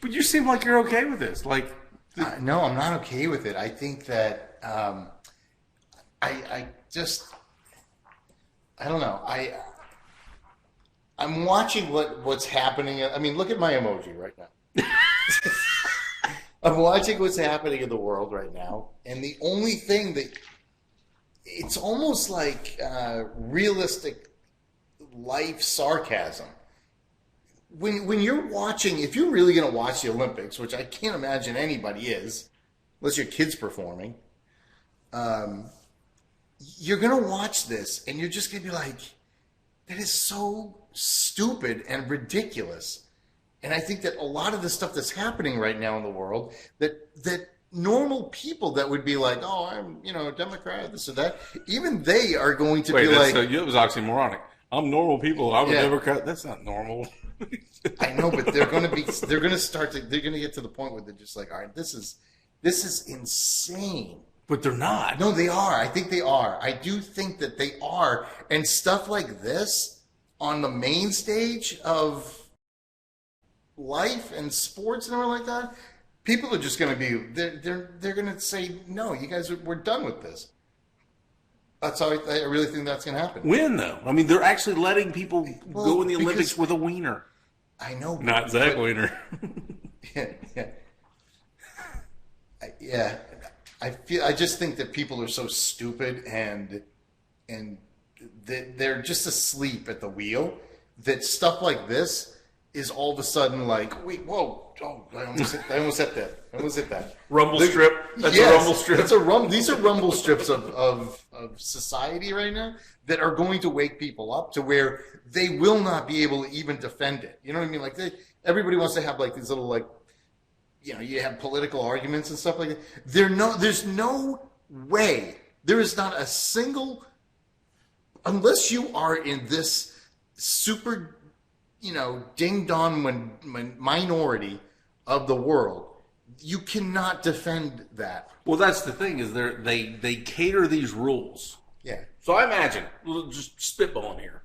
But you seem like you're okay with this. Like, No, I'm not okay with it. I think that I don't know. I'm watching what's happening. I mean, look at my emoji right now. I'm watching what's happening in the world right now, and the only thing that it's almost like realistic life sarcasm. When you're watching, if you're really going to watch the Olympics, which I can't imagine anybody is, unless your kid's performing, you're going to watch this and you're just going to be like, that is so stupid and ridiculous. And I think that a lot of the stuff that's happening right now in the world, that normal people that would be like, oh, I'm, a Democrat, this or that, even they are going to be like... Wait, that was oxymoronic. I'm normal people. I'm a Democrat. That's not normal. I know, but they're going to get to the point where they're just like, all right, this is insane. But they're not. No, they are. I think they are. I do think that they are. And stuff like this on the main stage of life and sports and everything like that, people are just going to be, they're going to say, no, you guys, we're done with this. That's how I really think that's going to happen. When, though? I mean, they're actually letting people go in the Olympics with a wiener. I know. Not Zach Wiener. Yeah. I just think that people are so stupid and they're just asleep at the wheel that stuff like this is all of a sudden like, wait, whoa, oh, I almost hit that. Rumble strip. That's a rumble strip. These are rumble strips of society right now that are going to wake people up to where they will not be able to even defend it. You know what I mean? Like everybody wants to have like these little like, you have political arguments and stuff like that. There's no way. There is not a single, unless you are in this super, ding-dong minority of the world, you cannot defend that. Well, that's the thing is they cater these rules. Yeah. So I imagine, just spitballing here,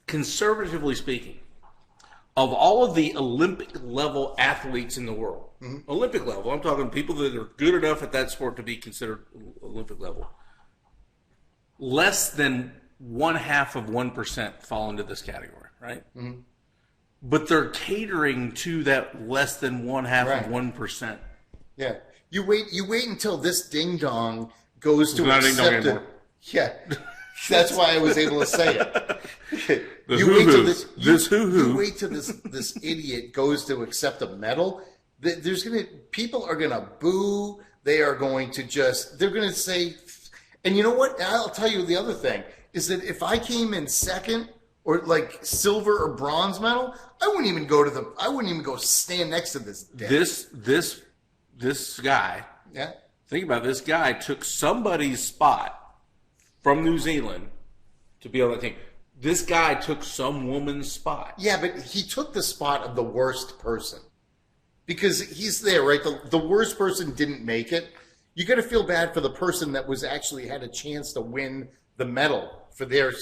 conservatively speaking, of all of the Olympic level athletes in the world, Olympic level, I'm talking people that are good enough at that sport to be considered Olympic level, less than 0.5% fall into this category, right? Mm-hmm. But they're catering to that less than 0.5%. Yeah. You wait until this ding dong goes to not accept it. Yeah. That's why I was able to say it. You wait till this idiot goes to accept a medal. People are gonna boo. They are going to they're gonna say, and you know what? I'll tell you the other thing is that if I came in second or like silver or bronze medal, I wouldn't even go stand next to this dick. This guy. Yeah. Think about it, this guy took somebody's spot from New Zealand to be on that team. This guy took some woman's spot. Yeah, but he took the spot of the worst person. Because he's there, right? The worst person didn't make it. You got to feel bad for the person that was actually had a chance to win the medal for their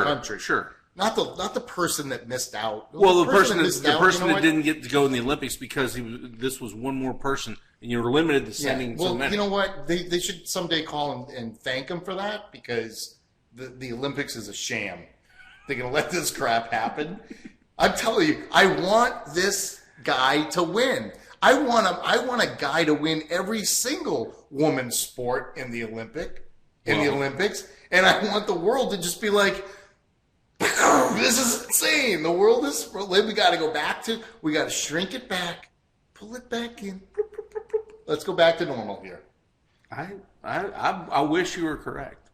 country. Sure. Not the person that missed out. Well, the person that didn't get to go in the Olympics because this was one more person, and you were limited to sending so many. You know what? They should someday call and thank him for that, because the Olympics is a sham. They're going to let this crap happen. I'm telling you, I want this guy to win. I want a guy to win every single woman's sport in the Olympics, and I want the world to just be like, this is insane. The world is. We got to go back to. We got to shrink it back, pull it back in. Let's go back to normal here. I wish you were correct.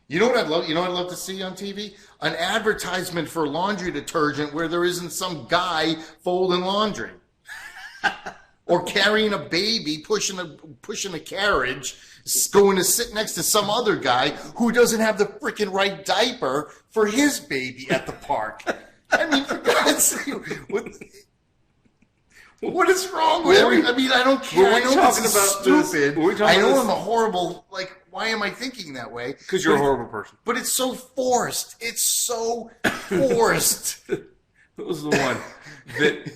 You know what I'd love? You know what I'd love to see on TV? An advertisement for laundry detergent where there isn't some guy folding laundry, or carrying a baby, pushing a carriage, going to sit next to some other guy who doesn't have the freaking right diaper for his baby at the park. I mean, for God's sake, what is wrong with everything? I mean, I don't care. I know this is stupid. I know I'm a horrible, why am I thinking that way? Because you're a horrible person. But it's so forced. It's so forced. That was the one that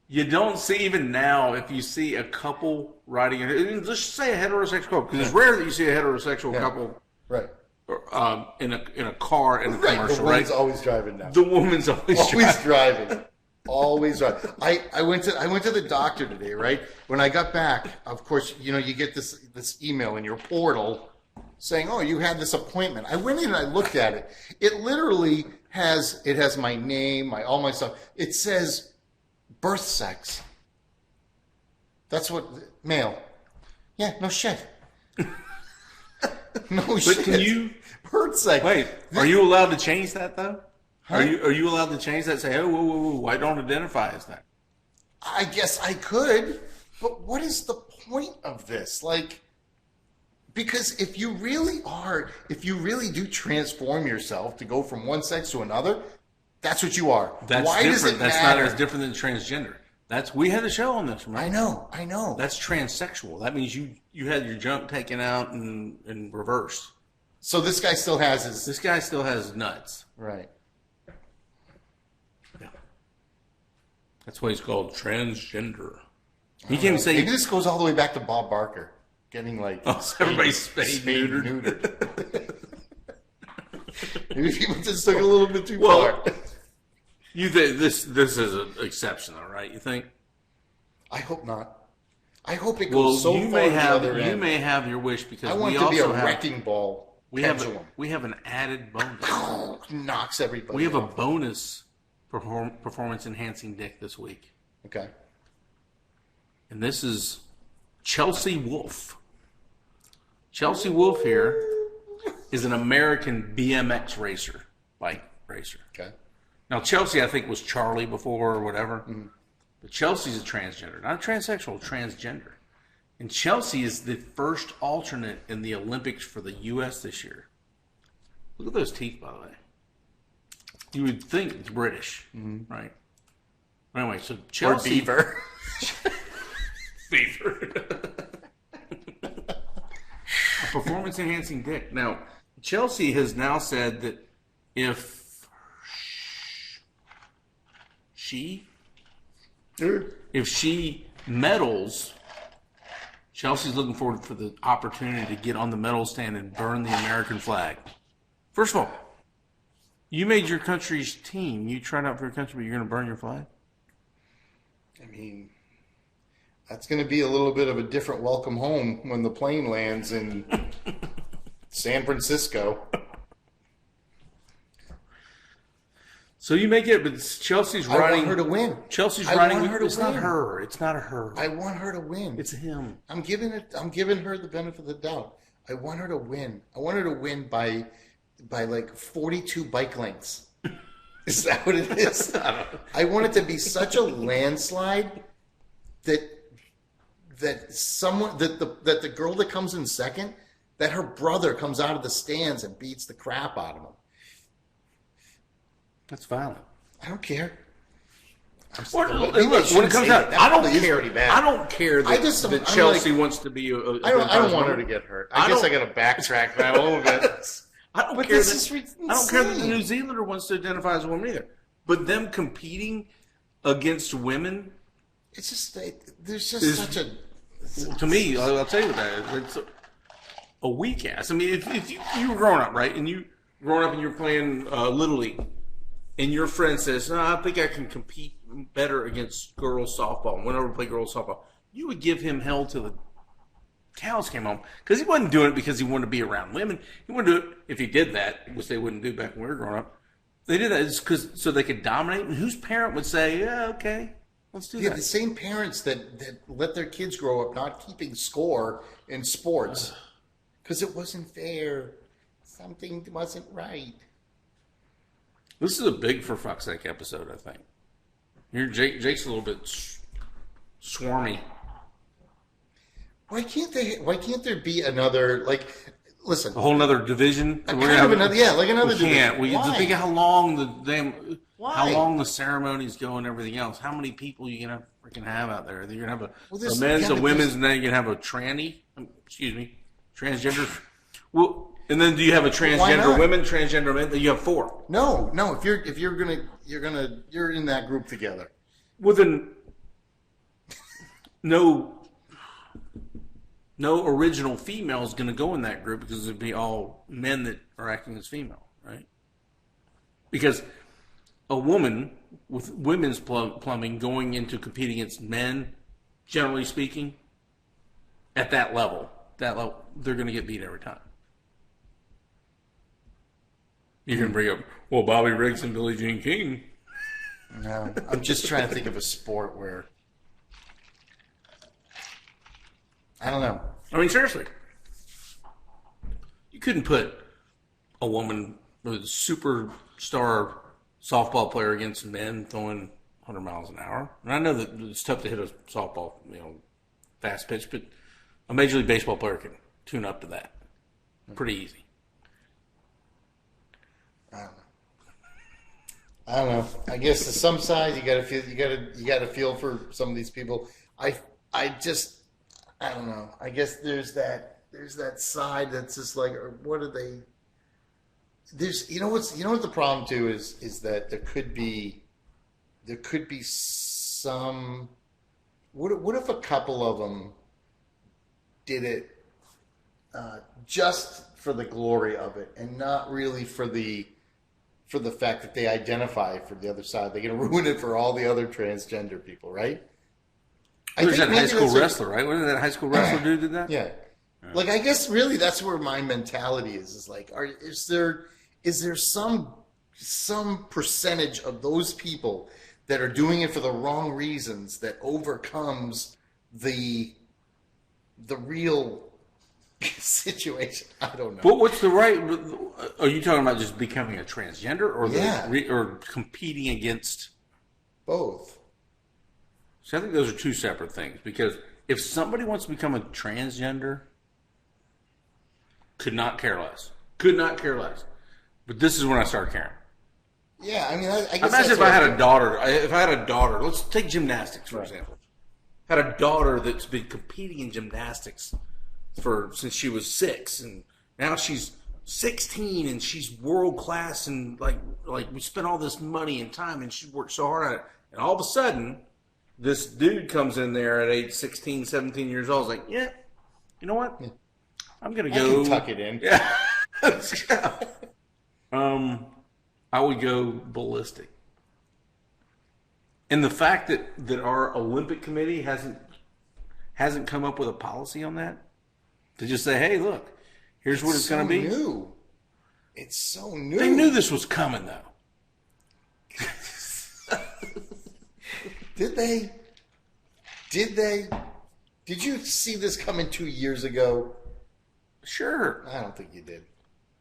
you don't see even now. If you see a couple riding, let's just say a heterosexual couple, because it's rare that you see a heterosexual couple, right? In a car in a commercial. The woman's always driving now. The woman's always driving. Always driving. I went to the doctor today, right? When I got back, of course, you get this email in your portal saying, "Oh, you had this appointment." I went in and I looked at it. It literally has my name, all my stuff. It says birth sex. That's what male. Yeah, no shit. No shit. But can you birth sex? Wait, are you allowed to change that though? Huh? Are you allowed to change that? Say, oh, whoa, I don't identify as that. I guess I could, but what is the point of this? Because if you really do transform yourself to go from one sex to another, that's what you are. That's Why different. Does it that's matter? not as different than transgender. We had a show on this, right? I know. That's transsexual. That means you had your junk taken out and reversed. So this guy still has his. This guy still has nuts. Right. Yeah. That's why he's called transgender. He can't say. Maybe this goes all the way back to Bob Barker getting everybody's spayed neutered. Maybe people just took it a little bit too far. You think this is an exception, though, right? You think? I hope not. I hope it goes so far the other end. You may have your wish, because I want it to be a wrecking ball. We have an added bonus. Knocks everybody. We have a bonus performance enhancing dick this week. Okay. And this is Chelsea Wolfe. Chelsea Wolfe here is an American BMX racer, bike racer. Okay. Now, Chelsea, I think, was Charlie before or whatever. Mm-hmm. But Chelsea's a transgender. Not a transsexual, transgender. And Chelsea is the first alternate in the Olympics for the U.S. this year. Look at those teeth, by the way. You would think it's British, right? Anyway, so Chelsea... Or beaver. Beaver. A performance-enhancing dick. Now, Chelsea has now said that if she medals, Chelsea's looking forward for the opportunity to get on the medal stand and burn the American flag. First of all, you made your country's team. You tried out for your country, but you're going to burn your flag? I mean, that's going to be a little bit of a different welcome home when the plane lands in San Francisco. So you make it, but Chelsea's riding. I want her to win. Chelsea's I riding. Want her to it's win. Not her. It's not a her. I want her to win. It's him. I'm giving her the benefit of the doubt. I want her to win. I want her to win by 42 bike lengths. Is that what it is? I want it to be such a landslide that the girl that comes in second, that her brother comes out of the stands and beats the crap out of him. That's violent. I don't care. When it comes out, I don't care. I don't care that Chelsea wants to be. I don't want her to get hurt. I guess I got to backtrack that a little bit. I don't But care this that is I don't care that the insane. New Zealander wants to identify as a woman either. But them competing against women, It's just there's just such a. to me, I'll tell you what that is. It's a weak ass. I mean, if you were growing up, right, and you growing up and you're playing Little League, and your friend says, "No, I think I can compete better against girls softball," and went over to play girls softball, you would give him hell till the cows came home, because he wasn't doing it because he wanted to be around women. He wanted to do it, if he did that, which they wouldn't do back when we were growing up. They did that because so they could dominate. And whose parent would say, "Yeah, okay, let's do Yeah, that"? the same parents that let their kids grow up not keeping score in sports because it wasn't fair. Something wasn't right. This is a big for fuck's sake episode, I think. Jake's a little bit swarmy. Why can't there be another listen? A whole nother division. Kind of another, yeah, like another. We can't. division. Why? Think of how long the how Why? long the ceremonies go and everything else. How many people you gonna freaking have out there? You're gonna have this- a men's, yeah, a but women's, this- and then you're gonna have a transgender. Well, and then do you have a transgender not? women, transgender men? You have 4. No. If you're in that group together. Well, then no original female is going to go in that group because it'd be all men that are acting as female, right? Because a woman with women's plumbing going into competing against men, generally speaking, at that level, they're going to get beat every time. You can bring up, well, Bobby Riggs and Billie Jean King. No, I'm just trying to think of a sport where I don't know. I mean, seriously. You couldn't put a woman, a superstar softball player against men throwing 100 miles an hour. And I know that it's tough to hit a softball, fast pitch, but a Major League Baseball player can tune up to that. Pretty easy. I don't know. I guess to some side you gotta feel for some of these people. I don't know. I guess there's that side that's just like, what are they? There's what the problem too is that there could be some. What if a couple of them did it just for the glory of it and not really for the fact that they identify for the other side? They're going to ruin it for all the other transgender people, right? There's that high maybe school that's wrestler, right? Wasn't that high school wrestler dude did that? Yeah. Like, I guess really that's where my mentality is like, is there some percentage of those people that are doing it for the wrong reasons that overcomes the real situation? I don't know. But what's the right? Are you talking about just becoming a transgender, or or competing against? Both. So I think those are two separate things. Because if somebody wants to become a transgender, could not care less. But this is when I started caring. Yeah, I mean, I guess Imagine if I had a daughter. Let's take gymnastics for example. Had a daughter that's been competing in gymnastics since she was 6, and now she's 16 and she's world class, and like we spent all this money and time and she worked so hard at it, and all of a sudden this dude comes in there at age 16, 17 years old. Is like, yeah, you know what? I'm gonna go. I can tuck it in. Yeah. I would go ballistic. And the fact that our Olympic committee hasn't come up with a policy on that, to just say, hey, look, here's what it's going to be. New. It's so new. They knew this was coming, though. Did they? Did you see this coming 2 years ago? Sure. I don't think you did.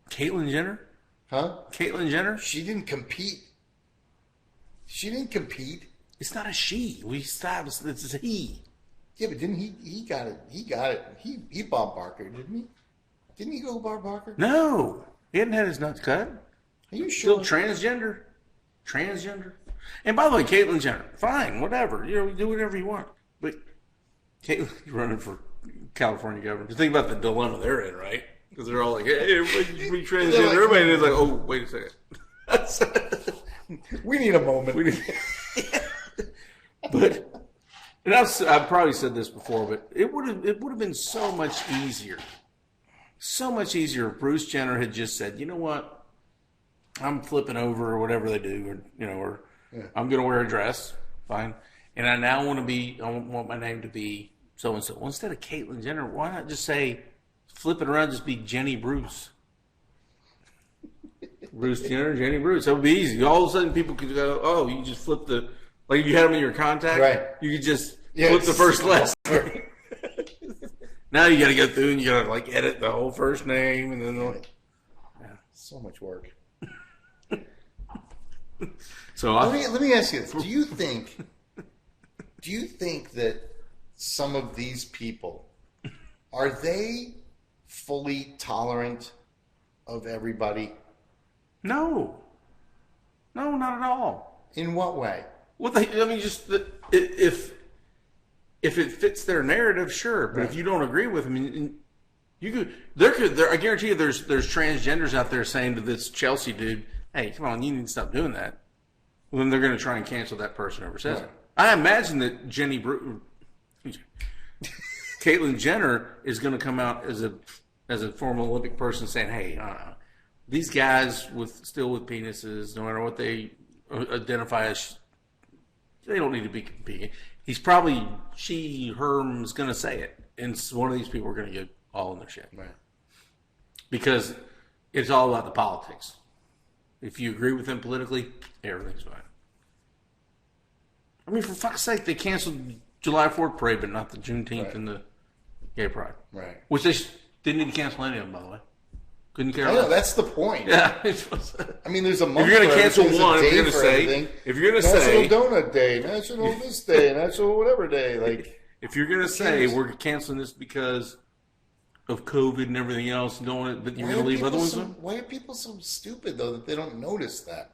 Caitlyn Jenner? Huh? Caitlyn Jenner? She didn't compete. It's not a she. We established it's a he. Yeah, but didn't he got it. He Bob Barker, didn't he? Didn't he go Bob Barker? No. He hadn't had his nuts cut. Are you sure? Still transgender. And by the way, Caitlyn Jenner, fine, whatever. Do whatever you want. But Caitlyn's running for California governor. Just think about the dilemma they're in, right? Because they're all like, hey, everybody be transgender. Like, Everybody's like, oh, wait a second. We need a moment. But, and I've probably said this before, but it would have been so much easier if Bruce Jenner had just said, you know what, I'm flipping over or whatever they do, or I'm going to wear a dress, fine, and I now want my name to be so and so. Well, instead of Caitlyn Jenner, why not just say, flip it around, just be Jenny Bruce. Bruce Jenner, Jenny Bruce. That would be easy. All of a sudden, people could go, oh, you just flip like if you had them in your contact, right? You could just flip the first last name. Now you got to go through and you got to like edit the whole first name and then so much work. So let me ask you this: Do you think that some of these people are they fully tolerant of everybody? No, not at all. In what way? Well, just if it fits their narrative, sure. But if you don't agree with them, I guarantee you, there's transgenders out there saying to this Chelsea dude, "Hey, come on, you need to stop doing that." Well, then they're going to try and cancel that person whoever says it. I imagine that Caitlyn Jenner is going to come out as a former Olympic person saying, "Hey, these guys still with penises, no matter what they identify as, they don't need to be competing." He's probably her's going to say it, and one of these people are going to get all in their shit, right? Because it's all about the politics. If you agree with them politically, everything's fine. I mean, for fuck's sake, they canceled July 4th parade, but not the Juneteenth and the Gay Pride. Right. Which they didn't need to cancel any of them, by the way. Couldn't care less. I know, that's the point. Yeah. I mean, there's a month. If you're going to cancel one, if you're going to say National Donut Day, National this day, National whatever day, like if you're going to say we're canceling this because of COVID and everything else, but you're going to leave other ones on? Why are people so stupid though that they don't notice that?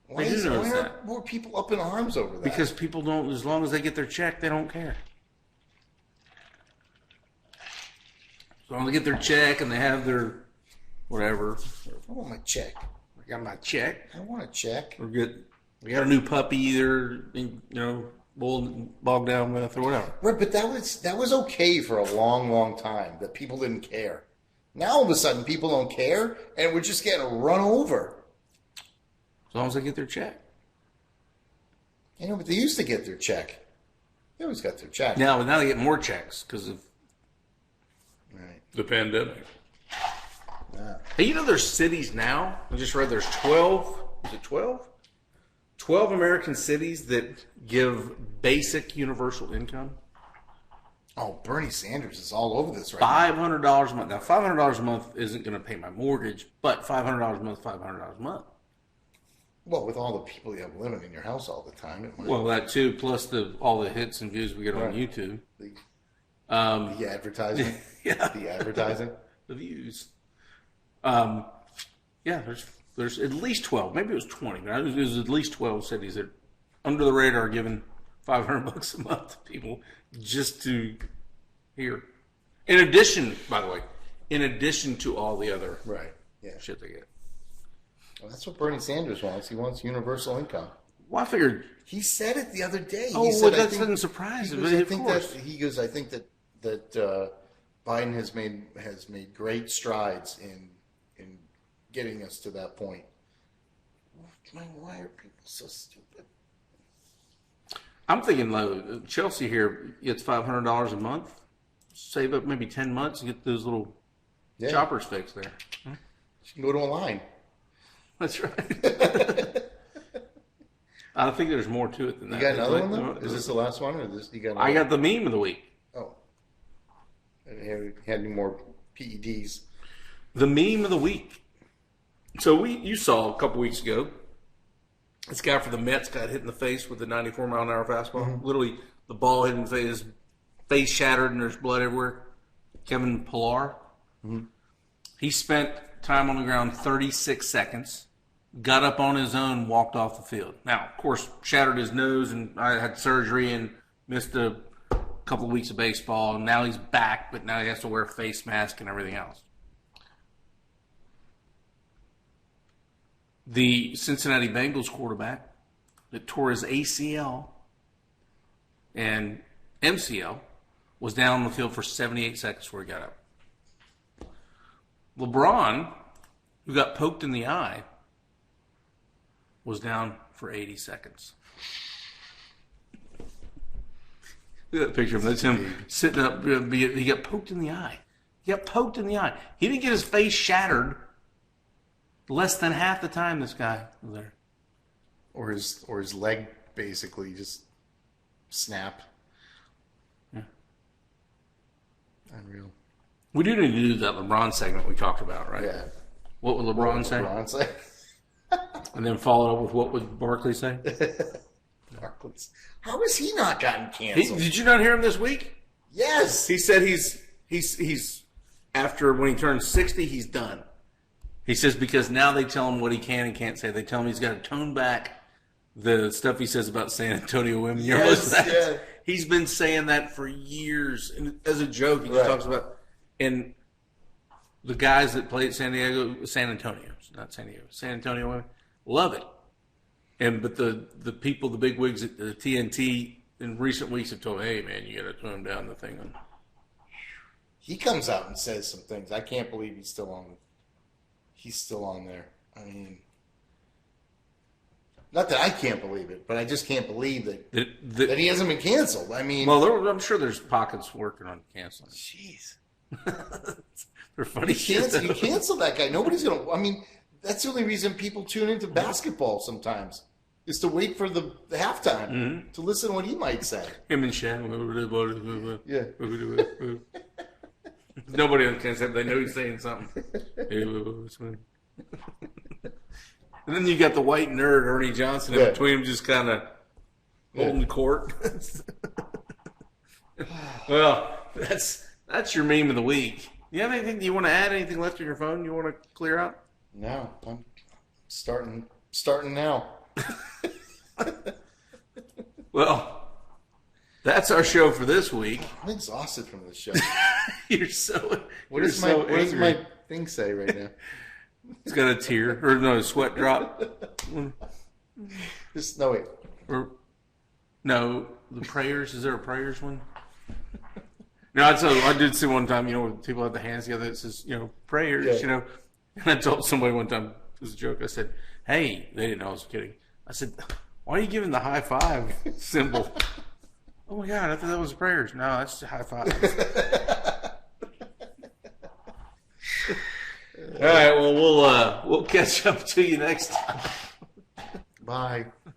Why are more people up in arms over that? Because people don't. As long as they get their check, they don't care. As long as they get their check and they have their whatever. I want my check. I got my check. I want a check. We got a new puppy either, bogged down with or whatever. Right, but that was okay for a long, long time that people didn't care. Now all of a sudden people don't care and we're just getting run over. As long as they get their check. But they used to get their check. They always got their check. Now they get more checks because of the pandemic. Yeah. Hey, there's cities now. I just read there's 12. Is it 12? 12 American cities that give basic universal income. Oh, Bernie Sanders is all over this right now. $500 a month. Now, $500 a month isn't going to pay my mortgage, but $500 a month, $500 a month. Well, with all the people you have living in your house all the time. It might... Well, that too, plus all the hits and views we get on YouTube. The advertising. Yeah. The advertising. The views. There's at least 12. Maybe it was 20, but it was at least 12 cities that under the radar are giving $500 a month to people just to hear. In addition, by the way, to all the other shit they get. Well, that's what Bernie Sanders wants. He wants universal income. Well, I figured he said it the other day. That doesn't surprise me. I think that Biden has made great strides in getting us to that point. Why are people so stupid? I'm thinking Chelsea here gets $500 a month, save up maybe 10 months and get those little choppers fixed there. She can go to a line. That's right. I think there's more to it than that. You got another one though? Is this the last one, or this? You got? I got the meme of the week. Oh, had any more PEDs? The meme of the week. So you saw a couple weeks ago, this guy for the Mets got hit in the face with a 94-mile-an-hour fastball. Mm-hmm. Literally, the ball hit his face shattered and there's blood everywhere. Kevin Pillar. Mm-hmm. He spent time on the ground 36 seconds. Got up on his own, walked off the field. Now, of course, shattered his nose, and I had surgery and missed a couple of weeks of baseball. And now he's back, but now he has to wear a face mask and everything else. the Cincinnati Bengals quarterback that tore his ACL and MCL was down on the field for 78 seconds before he got up. LeBron, who got poked in the eye, was down for 80 seconds. Look at that picture of him. That's him sitting up. He got poked in the eye. He got poked in the eye. He didn't get his face shattered less than half the time this guy was there. Or his leg basically just snap. Yeah. Unreal. We do need to do that LeBron segment we talked about, right? Yeah. What would LeBron say? LeBron say? And then follow up with what would Barkley say? Barkley. How has he not gotten canceled? Did you not hear him this week? Yes. He said he's after when he turns 60, he's done. He says because now they tell him what he can and can't say. They tell him he's got to tone back the stuff he says about San Antonio women. You Yes, that? yeah. He's been saying that for years, and as a joke, he just talks about and the guys that play at San Antonio, San Antonio women love it. But the people, the big wigs at the TNT in recent weeks have told him, hey man, you got to tone down the thing. He comes out and says some things. I can't believe he's still on. He's still on there. I mean, not that I can't believe it, but I just can't believe that he hasn't been canceled. I mean, well, I'm sure there's pockets working on canceling. Jeez, they're funny. You cancel that guy. Nobody's gonna. I mean, that's the only reason people tune into basketball sometimes is to wait for the halftime to listen to what he might say. Him and Shaq. Yeah. Nobody understands that. They know he's saying something. And then you got the white nerd, Ernie Johnson, in between them just kind of holding court. Well, that's your meme of the week. You have anything? Do you want to add anything left on your phone you want to clear out? No, I'm starting now. Well, that's our show for this week. I'm exhausted from this show. You're so. What does my thing say right now? It's got a tear or no a sweat drop. Just no wait. Or no, the prayers. Is there a prayers one? No, I did see one time. You know, when people have the hands together. It says, you know, prayers. Yeah. You know, and I told somebody one time it was a joke. I said, "Hey," they didn't know I was kidding. I said, "Why are you giving the high five symbol?" Oh my God, I thought that was prayers. No, that's just a high five. All right, well, we'll catch up to you next time. Bye.